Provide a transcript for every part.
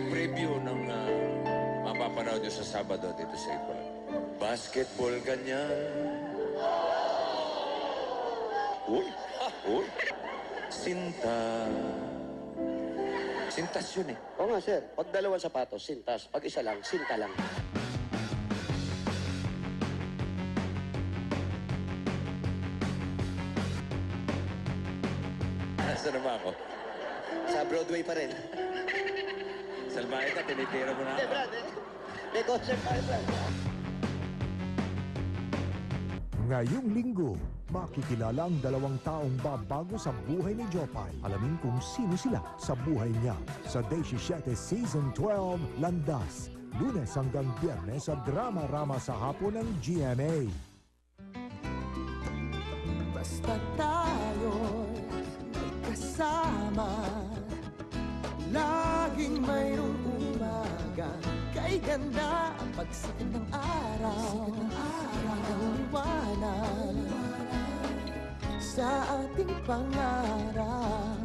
preview ng mapapanood nyo sa Sabado dito sa Ipon. Basketball ganyan. Uy! Uy! Sinta. Sintas yun eh. Oo nga, sir. Pag dalawang sapatos, sintas. Pag isa lang, sinta lang. Nasa naman ako? Sa Broadway pa rin. Salbahe ka, tinitira mo na ako. Brad. May concert pa rin, Brad. Ngayong linggo, makikilala ang dalawang taong babago sa buhay ni Jopay. Alamin kung sino sila sa buhay niya. Sa Day 17 Season 12, Landas. Lunes hanggang Biyernes sa Drama-Rama sa hapon ng GMA. Basta tayo'y magkasama, laging mayroong umaga. Kay ganda ang pagsikat ng araw, ang liwanag sa ating pangarap.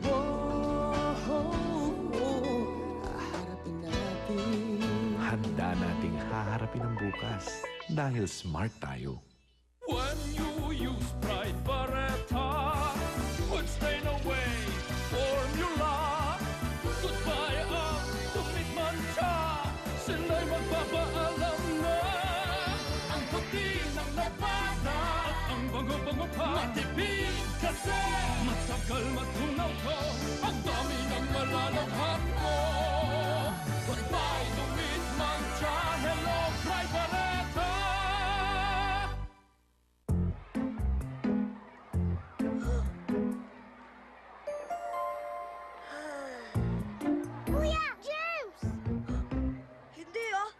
Haharapin natin. Handa nating haharapin ang bukas dahil smart tayo. When you use Pride Barretta, put stain away formula. Goodbye ang tumitmancha, sila'y magpapaalam na. Ang puti ng labada at ang bango-bango pa, matipid kasi matagal matunaw ko, ang dami ng malalabhan mo. Goodbye tumitmancha, hello Pride Barretta. Kuya! James! Hindi ah!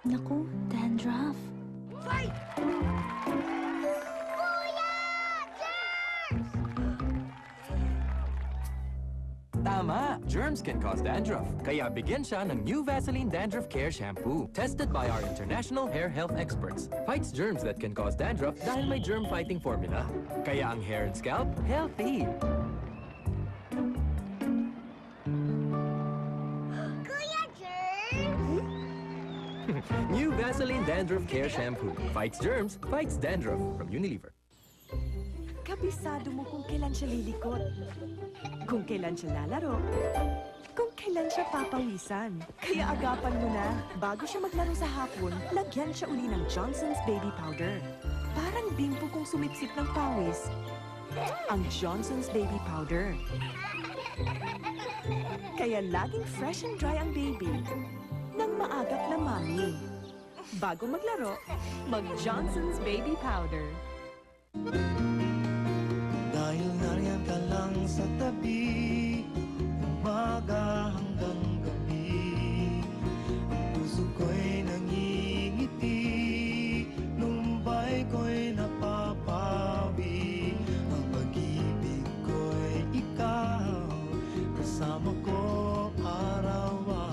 Naku, dandruff. Fight! Kuya! James! Tama! Germs can cause dandruff. Kaya bigyan siya ng new Vaseline Dandruff Care Shampoo. Tested by our international hair health experts. Fights germs that can cause dandruff dahil may germ-fighting formula. Kaya ang hair and scalp, healthy. Kuya James! New Vaseline Dandruff Care Shampoo. Fights germs, fights dandruff. From Unilever. Kabisado mo kung kailan siya lilikot, kung kailan siya lalaro, kung kailan siya papawisan. Kaya agapan mo na. Bago siya maglaro sa hapon, lagyan siya uli ng Johnson's Baby Powder. Parang bimpo kung sumipsip ng pawis. Ang Johnson's Baby Powder. Kaya laging fresh and dry ang baby nang maagap na mami. Bago maglaro, mag-Johnson's Baby Powder. Dahil nariyan ka lang sa tabi, umaga hanggang gabi, ang puso ko'y nangingiti, lumbay ko'y napapawi, ang pag-ibig ko'y ikaw, kasama ko araw-araw.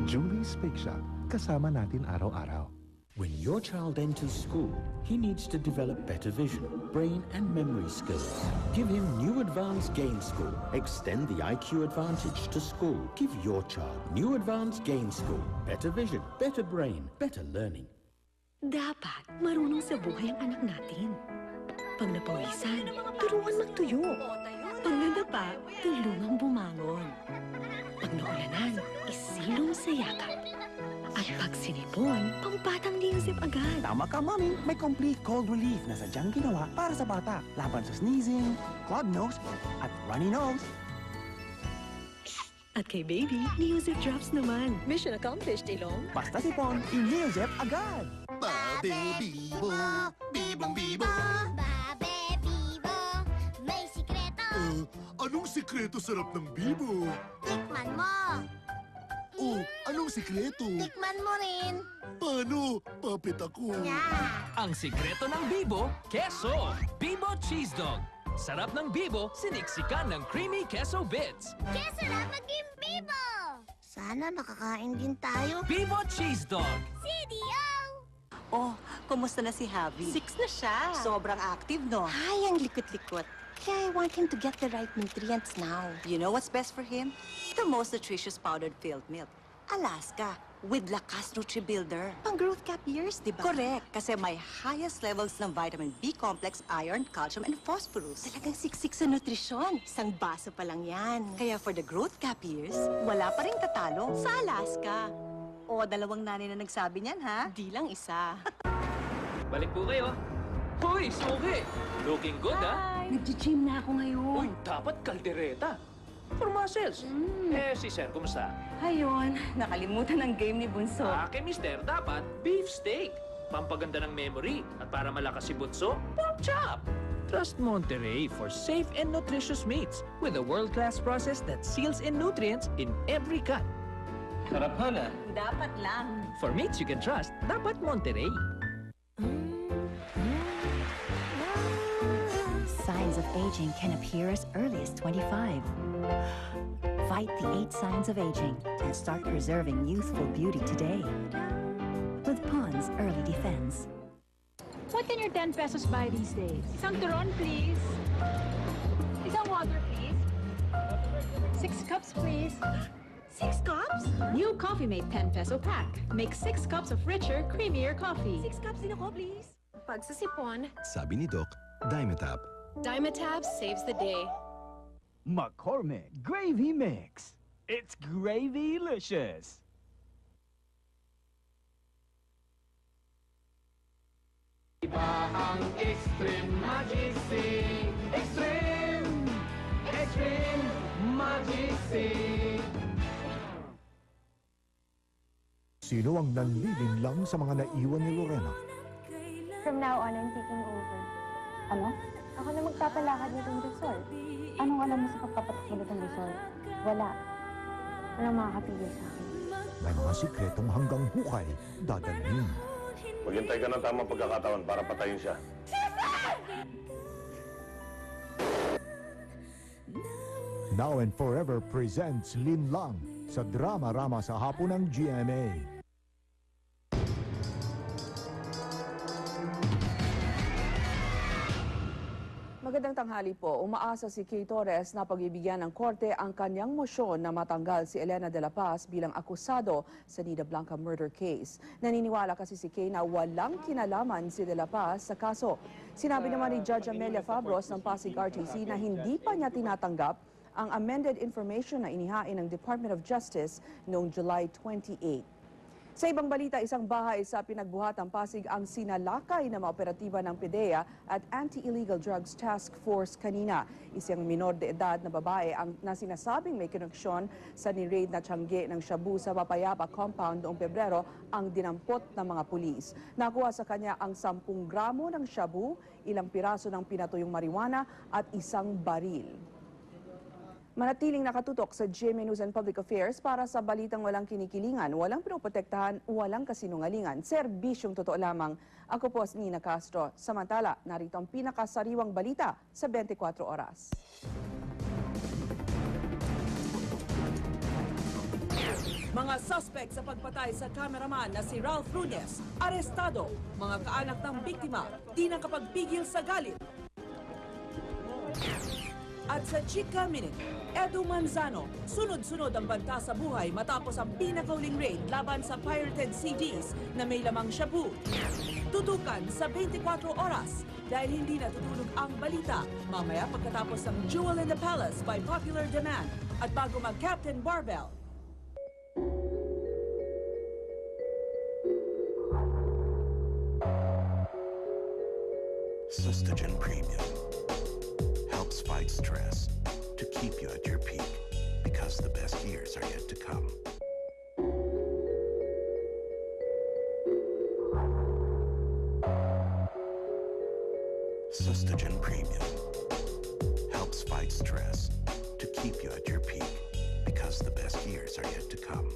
Julie's Bake Shop, kasama natin araw-araw. When your child enters school, he needs to develop better vision, brain and memory skills. Give him New Advanced Gain School. Extend the IQ advantage to school. Give your child New Advanced Gain School. Better vision, better brain, better learning. Dapat marunong sa buhay ang anak natin. Pag napawisan, turuan magtuyo. Pag nadapa, tulungang bumangon. Pag naulanan, isilong sa yakap. At pag sinipon, pampatang Neosip agad. Tama ka, Mami. May complete cold relief na sadyang ginawa para sa bata. Laban sa sneezing, clogged nose, at runny nose. At kay baby, Neosip drops naman. Mission accomplished, Ilong. Basta sipon, i-Neosip agad. Babe Bibo! Bibong Bibo! Babe Bibo! May sikreto! Anong sikreto sarap ng bibo? Tikman mo! Oh, anong sikreto? Tikman mo rin! Paano? Papit ako. Ang sikreto ng Bibo, keso. Bibo Cheese Dog. Sarap ng Bibo, siniksikan ng creamy queso bits. Kaya sarap maging Bibo! Sana makakain din tayo. Bibo Cheese Dog. CDO! Oh, kumusta na si Javi? 6 na siya. Sobrang active, no? Ay, ang likot-likot. Kaya I want him to get the right nutrients now. You know what's best for him? The most nutritious powdered filled milk. Alaska, with Lakas NutriBuilder. Pang growth cap years, di ba? Correct, kasi may highest levels ng vitamin B complex, iron, calcium, and phosphorus. Talagang siksik sa nutrisyon. Isang baso pa lang yan. Kaya for the growth cap years, wala pa rin tatalo sa Alaska. O, dalawang nanay na nagsabi niyan, ha? Di lang isa. Balik po kayo. Hoy, suki! Looking good, ha? Nag-gym na ako ngayon. Uy, dapat kaldereta. For muscles. Eh, si Sir, kumusta? Ayun, nakalimutan ang game ni Bunso. Kay Mister, dapat beef steak. Pampaganda ng memory. At para malakas si Butso, pork chop. Trust Monterey for safe and nutritious meats with a world-class process that seals in nutrients in every cut. Sarap na. Dapat lang. For meats you can trust, dapat Monterey. Signs of aging can appear as early as 25. Fight the 8 signs of aging and start preserving youthful beauty today. With Pond's Early Defense. What can your 10 pesos buy these days? Isang turon, please. Isang water, please. 6 cups, please. 6 cups? New Coffee Mate 10 peso pack. Make 6 cups of richer, creamier coffee. 6 cups din ako, please. Pagsasipon, Sabi ni Doc, Dimetap. Dimetab saves the day. McCormick Gravy Mix. It's gravy-licious. Iba ang Extreme Magistic. Extreme! Extreme Magistic. Sino ang nanlilin lang sa mga naiwan ni Lorena? From now on, I'm taking over. Ano? Ako na magpapalakad nitong resort. Anong alam mo sa pagpapatakbo nitong resort? Wala. Walang makakapigil sa akin. May mga sikretong hanggang hukay dadalhin. Maghintay ka ng tamang pagkakataon para patayin siya. Now and Forever presents Lin Lang sa drama-rama sa hapon ng GMA. Magandang tanghali po. Umaasa si Kay Torres na pagbibigyan ng korte ang kanyang mosyon na matanggal si Elena de la Paz bilang akusado sa Nida Blanca murder case. Naniniwala kasi si Kay na walang kinalaman si de la Paz sa kaso. Sinabi naman ni Judge Amelia Fabros ng Pasig RTC na hindi pa niya tinatanggap ang amended information na inihain ng Department of Justice noong July 28. Sa ibang balita, isang bahay sa pinagbuhatang Pasig ang sinalakay na mga operatiba ng PDEA at Anti-Illegal Drugs Task Force kanina. Isang minor de edad na babae ang nasinasabing may koneksyon sa ni-raid na tiyangge ng Shabu sa Papayapa compound noong Pebrero ang dinampot ng mga pulis. Nakuha sa kanya ang 10 gramo ng Shabu, ilang piraso ng pinatuyong marijuana at isang baril. Manatiling nakatutok sa GMA News and Public Affairs para sa balitang walang kinikilingan, walang pinoprotektahan, walang kasinungalingan. Serbisyong totoo lamang. Ako po si Nina Castro. Samantala, narito ang pinakasariwang balita sa 24 oras. Mga suspect sa pagpatay sa cameraman na si Ralph Nunez, arestado. Mga kaanak ng biktima, di nakapagpigil sa galit. At sa Chika Minute, Edu Manzano, sunod-sunod ang banta sa buhay matapos ang pinakauling raid laban sa pirated CDs na may lamang shabu. Tutukan sa 24 oras dahil hindi natutulog ang balita mamaya pagkatapos ng Jewel in the Palace by popular demand at bago mag-Captain Barbell. Sustagen Premium helps fight stress to keep you at your peak because the best years are yet to come. Sustagen Premium helps fight stress to keep you at your peak because the best years are yet to come.